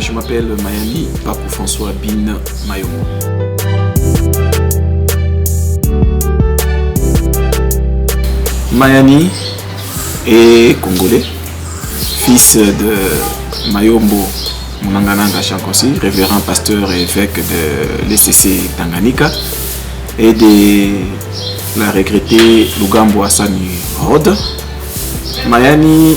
Je m'appelle Mayani Pakou François Bin Mayombo. Mayani est congolais, fils de Mayombo Munangananga Chankosi, révérend pasteur et évêque de l'ECC Tanganyika, et de la regrettée Lugambo Hassani Rhodes. Mayani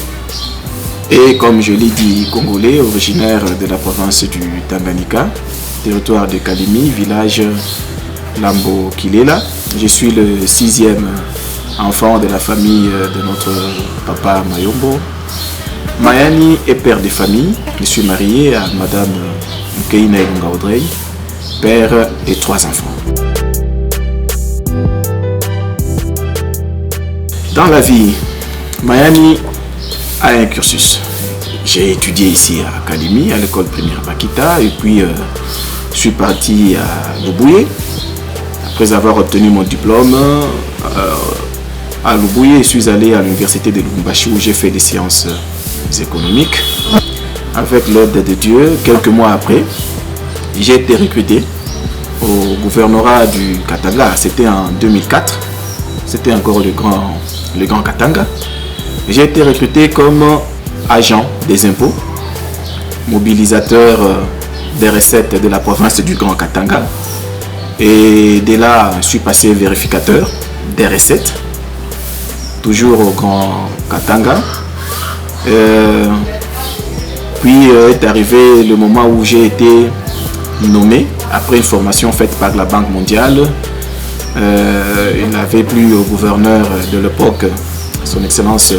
est, comme je l'ai dit, congolais, originaire de la province du Tanganyika, territoire de Kalimi, village Lambo Kilela. Je suis le 6e enfant de la famille de notre papa Mayombo. Mayani est père de famille. Je suis marié à madame Mkeina Audrey, père de 3 enfants. Dans la vie, Mayani a un cursus. J'ai étudié ici à Kalimi, à l'école primaire Bakita, et puis je suis parti à Lubouye. Après avoir obtenu mon diplôme à Lubouye, je suis allé à l'université de Lubumbashi où j'ai fait des sciences économiques. Avec l'aide de Dieu, quelques mois après, j'ai été recruté au gouvernorat du Katanga. C'était en 2004. C'était encore le grand Katanga. J'ai été recruté comme agent des impôts, mobilisateur des recettes de la province du Grand Katanga. Et de là, je suis passé vérificateur des recettes, toujours au Grand Katanga. Puis est arrivé le moment où j'ai été nommé, après une formation faite par la Banque mondiale. Il n'avait plus au gouverneur de l'époque, son excellence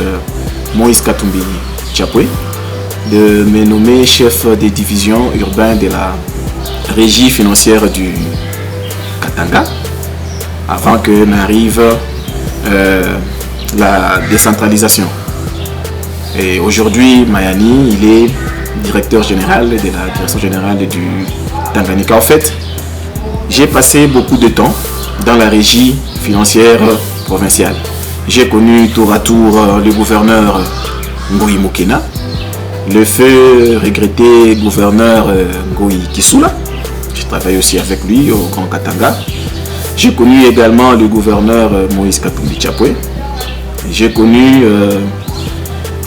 Moïse Katumbi Tchapoué, de me nommer chef des divisions urbaines de la régie financière du Katanga, avant que n'arrive la décentralisation. Et aujourd'hui, Mayani, il est directeur général de la direction générale du Tanganyika. En fait, j'ai passé beaucoup de temps dans la régie financière provinciale. J'ai connu tour à tour le gouverneur Ngoï Mokena, le feu regretté gouverneur Ngoï Kisula. Je travaille aussi avec lui au Grand Katanga. J'ai connu également le gouverneur Moïse Katumbi Tchapoué. J'ai connu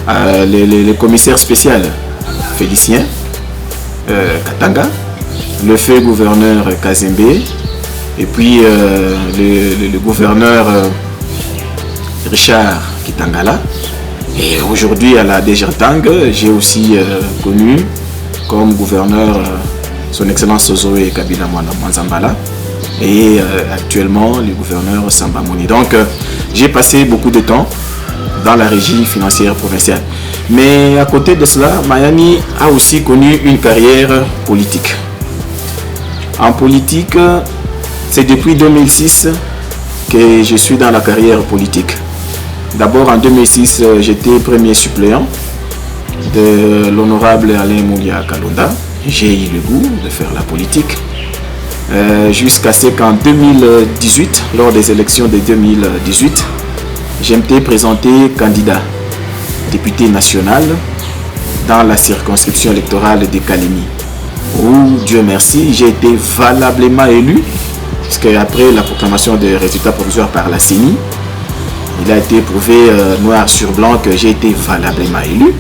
le commissaire spécial Félicien Katanga, le feu gouverneur Kazembe, et puis le gouverneur Richard Kitangala. Et aujourd'hui à la Degertang, j'ai aussi connu comme gouverneur son excellence Zoé Kabila Mwanzambala et actuellement le gouverneur Samba Moni. Donc j'ai passé beaucoup de temps dans la régie financière provinciale. Mais à côté de cela, Mayani a aussi connu une carrière politique. En politique, c'est depuis 2006 que je suis dans la carrière politique. D'abord en 2006, j'étais premier suppléant de l'honorable Alain Moulia Kalonda. J'ai eu le goût de faire la politique. Jusqu'à ce qu'en 2018, lors des élections de 2018, j'ai été présenté candidat député national dans la circonscription électorale de Kalimi, où, Dieu merci, j'ai été valablement élu, puisque après la proclamation des résultats provisoires par la CENI, il a été prouvé noir sur blanc que j'ai été valablement élu.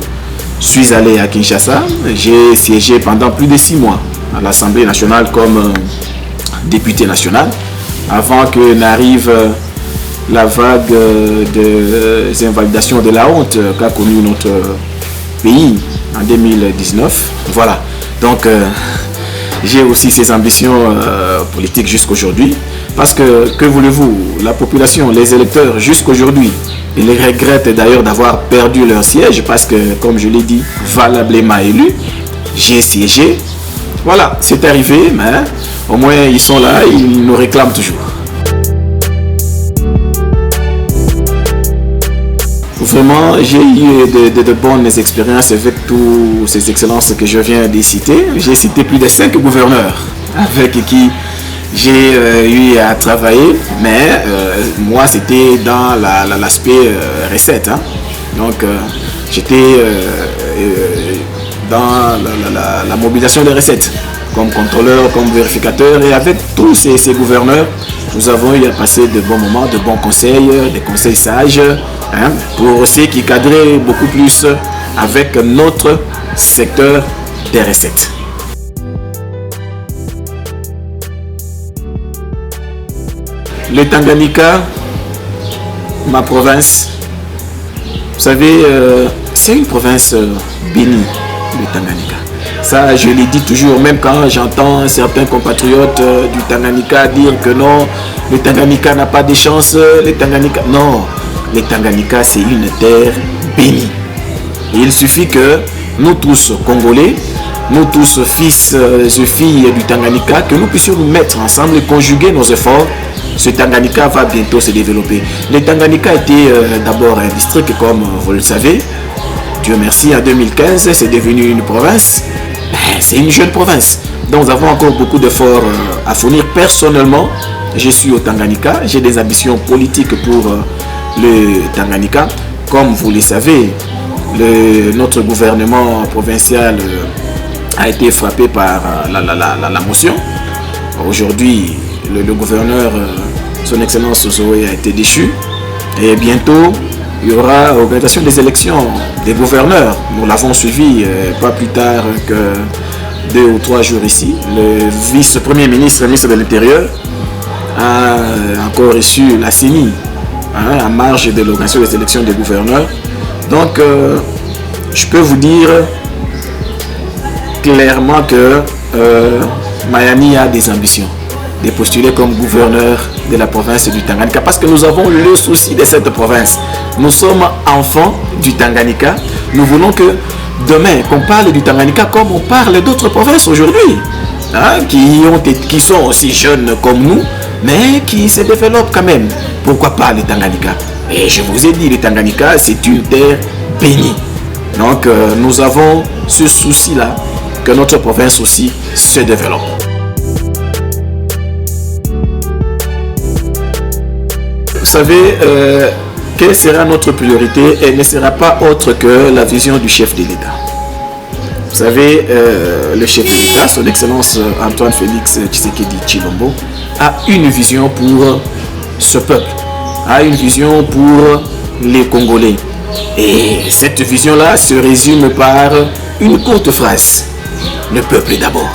Je suis allé à Kinshasa, j'ai siégé pendant plus de 6 mois à l'Assemblée nationale comme député national, avant que n'arrive la vague des invalidations de la honte qu'a connu notre pays en 2019. Voilà, donc j'ai aussi ces ambitions politiques jusqu'aujourd'hui, parce que voulez-vous, la population, les électeurs jusqu'aujourd'hui, ils regrettent d'ailleurs d'avoir perdu leur siège, parce que, comme je l'ai dit, valablement élu, j'ai siégé. Voilà, c'est arrivé, mais au moins ils sont là, ils nous réclament toujours. Vraiment, j'ai eu de bonnes expériences avec toutes ces excellences que je viens de citer. J'ai cité plus de 5 gouverneurs avec qui j'ai eu à travailler, mais moi c'était dans l'aspect recette. Hein. Donc j'étais dans la mobilisation des recettes, comme contrôleur, comme vérificateur. Et avec tous ces gouverneurs, nous avons eu à passer de bons moments, de bons conseils, des conseils sages, hein, pour ceux qui cadraient beaucoup plus avec notre secteur des recettes. Le Tanganyika, ma province, vous savez, c'est une province bénie, le Tanganyika. Ça, je l'ai dit toujours, même quand j'entends certains compatriotes du Tanganyika dire que non, le Tanganyika n'a pas de chance, le Tanganyika... Non, le Tanganyika, c'est une terre bénie. Et il suffit que nous tous, Congolais, nous tous, fils et filles du Tanganyika, que nous puissions nous mettre ensemble et conjuguer nos efforts. Ce Tanganyika va bientôt se développer. Le Tanganyika était d'abord un district, comme vous le savez. Dieu merci, en 2015, c'est devenu une province. C'est une jeune province. Donc nous avons encore beaucoup d'efforts à fournir. Personnellement, je suis au Tanganyika. J'ai des ambitions politiques pour le Tanganyika. Comme vous le savez, notre gouvernement provincial a été frappé par la motion. Aujourd'hui, le gouverneur, son excellence Zoé, a été déchu. Et bientôt, il y aura l'organisation des élections des gouverneurs. Nous l'avons suivi pas plus tard que 2 ou 3 jours ici. Le vice-premier ministre, le ministre de l'Intérieur, a encore reçu la CENI, en marge de l'organisation des élections des gouverneurs. Donc, je peux vous dire clairement que Mayani a des ambitions de postuler comme gouverneur de la province du Tanganyika, parce que nous avons le souci de cette province. Nous sommes enfants du Tanganyika. Nous voulons que demain, qu'on parle du Tanganyika comme on parle d'autres provinces aujourd'hui, hein, qui sont aussi jeunes comme nous, mais qui se développent quand même. Pourquoi pas le Tanganyika? Et je vous ai dit, le Tanganyika, c'est une terre bénie. Donc, nous avons ce souci-là, que notre province aussi se développe. Vous savez, quelle sera notre priorité? Elle ne sera pas autre que la vision du chef de l'État. Vous savez, le chef de l'État, son excellence Antoine Félix Tshisekedi Tshilombo, a une vision pour ce peuple, a une vision pour les Congolais. Et cette vision-là se résume par une courte phrase: le peuple d'abord.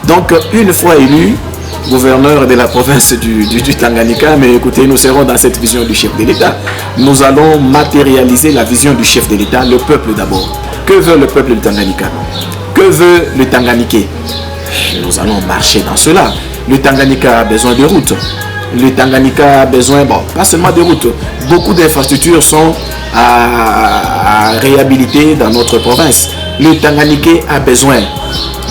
Donc, une fois élu gouverneur de la province du Tanganyika, mais écoutez, nous serons dans cette vision du chef de l'État. Nous allons matérialiser la vision du chef de l'État, le peuple d'abord. Que veut le peuple du Tanganyika? Que veut le Tanganyika? Nous allons marcher dans cela. Le Tanganyika a besoin de routes. Le Tanganyika a besoin, bon, pas seulement de routes, beaucoup d'infrastructures sont à réhabiliter dans notre province. Le Tanganyika a besoin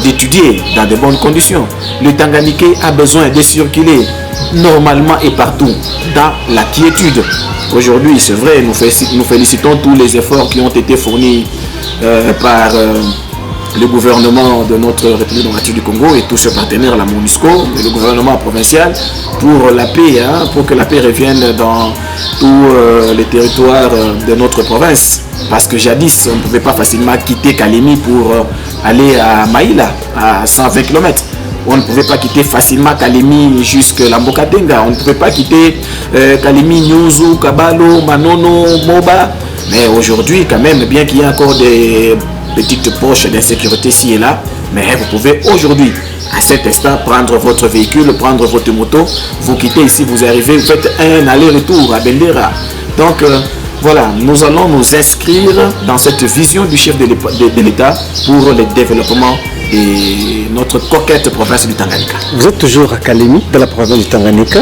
d'étudier dans de bonnes conditions. Le Tanganyika a besoin de circuler normalement et partout dans la quiétude. Aujourd'hui, c'est vrai, nous félicitons tous les efforts qui ont été fournis par le gouvernement de notre République démocratique du Congo et tous ses partenaires, la MONUSCO, et le gouvernement provincial, pour la paix, pour que la paix revienne dans tous les territoires de notre province. Parce que jadis, on ne pouvait pas facilement quitter Kalemi pour aller à Maïla, à 120 km. On ne pouvait pas quitter facilement Kalemi jusqu'à Lambokatenga. On ne pouvait pas quitter Kalemi, Nyuzu, Kabalo, Manono, Moba. Mais aujourd'hui, quand même, bien qu'il y ait encore des petites poches d'insécurité ci et là, mais vous pouvez aujourd'hui, à cet instant, prendre votre véhicule, prendre votre moto, vous quittez ici, vous arrivez, vous faites un aller-retour à Bendera. Donc, voilà, nous allons nous inscrire dans cette vision du chef de l'État pour le développement de notre coquette province du Tanganyika. Vous êtes toujours à Kalemi, dans la province du Tanganyika.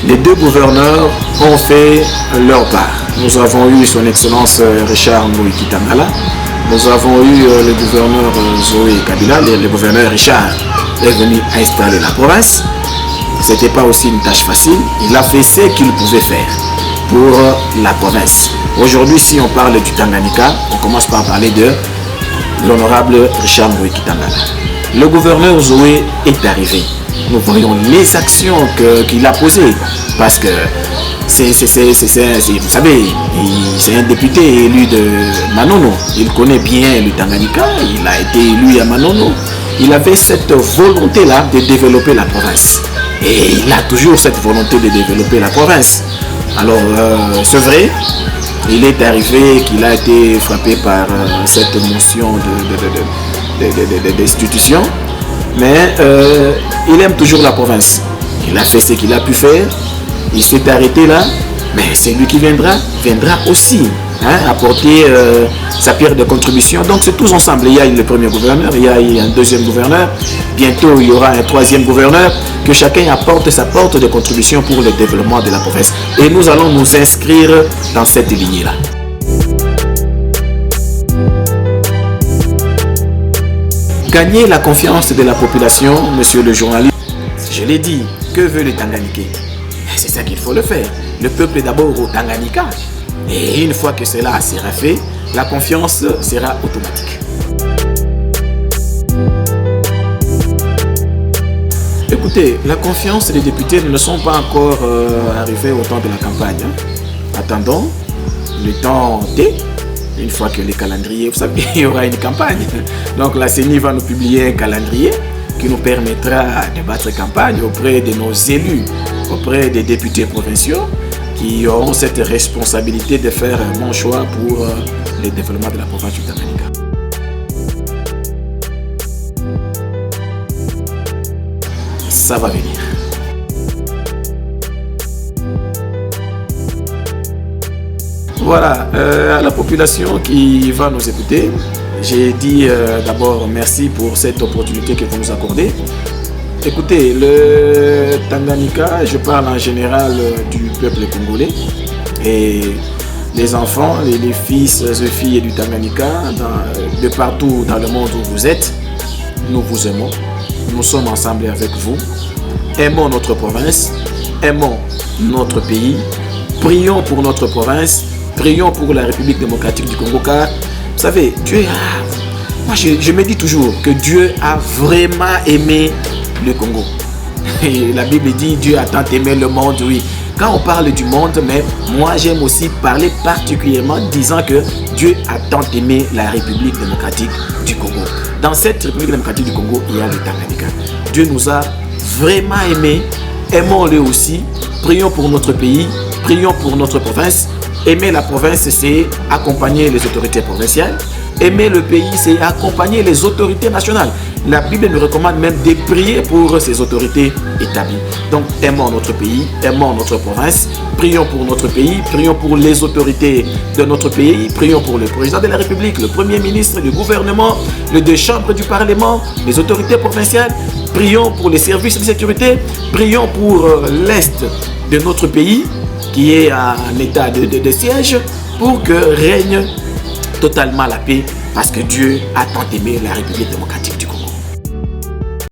Les deux gouverneurs ont fait leur part. Nous avons eu son excellence Richard Mouiki Tangala. Nous avons eu le gouverneur Zoé Kabila. Le gouverneur Richard est venu installer la province. Ce n'était pas aussi une tâche facile. Il a fait ce qu'il pouvait faire pour la province. Aujourd'hui, si on parle du Tanganyika, on commence par parler de l'honorable Richard Mouiki Tangala. Le gouverneur Zoé est arrivé. Nous voyons les actions qu'il a posées. Parce que vous savez, c'est un député élu de Manono. Il connaît bien le Tanganyika, il a été élu à Manono. Il avait cette volonté-là de développer la province. Et il a toujours cette volonté de développer la province. Alors, c'est vrai, il est arrivé qu'il a été frappé par cette motion d'institution, mais il aime toujours la province. Il a fait ce qu'il a pu faire, il s'est arrêté là, mais celui qui viendra aussi apporter sa pierre de contribution. Donc c'est tous ensemble. Il y a le premier gouverneur, il y a un deuxième gouverneur, bientôt il y aura un troisième gouverneur, que chacun apporte sa porte de contribution pour le développement de la province. Et nous allons nous inscrire dans cette lignée-là. Gagner la confiance de la population, monsieur le journaliste, je l'ai dit, que veut le Tanganyika? C'est ça qu'il faut le faire. Le peuple est d'abord au Tanganyika. Et une fois que cela sera fait, la confiance sera automatique. Écoutez, la confiance des députés ne sont pas encore arrivés au temps de la campagne. Attendons le temps T. Une fois que les calendriers, vous savez, il y aura une campagne. Donc la CENI va nous publier un calendrier qui nous permettra de battre campagne auprès de nos élus, auprès des députés provinciaux qui auront cette responsabilité de faire un bon choix pour le développement de la province du Tanganyika. Ça va venir. Voilà, à la population qui va nous écouter, j'ai dit d'abord merci pour cette opportunité que vous nous accordez. Écoutez, le Tanganyika, je parle en général du peuple congolais, et les enfants, les fils et filles du Tanganyika, de partout dans le monde où vous êtes, nous vous aimons, nous sommes ensemble avec vous, aimons notre province, aimons notre pays, prions pour notre province, prions pour la République démocratique du Congo, car vous savez, Dieu a... Moi je me dis toujours que Dieu a vraiment aimé le Congo. Et la Bible dit Dieu a tant aimé le monde, oui. Quand on parle du monde, mais moi j'aime aussi parler particulièrement disant que Dieu a tant aimé la République démocratique du Congo. Dans cette République démocratique du Congo, il y a le Tanganyika. Dieu nous a vraiment aimés, aimons-le aussi, prions pour notre pays, prions pour notre province. Aimer la province, c'est accompagner les autorités provinciales. Aimer le pays, c'est accompagner les autorités nationales. La Bible nous recommande même de prier pour ces autorités établies. Donc, aimons notre pays, aimons notre province, prions pour notre pays, prions pour les autorités de notre pays, prions pour le président de la République, le premier ministre, le gouvernement, les deux chambres du Parlement, les autorités provinciales, prions pour les services de sécurité, prions pour l'Est de notre pays, qui est en état de siège, pour que règne totalement la paix, parce que Dieu a tant aimé la République démocratique.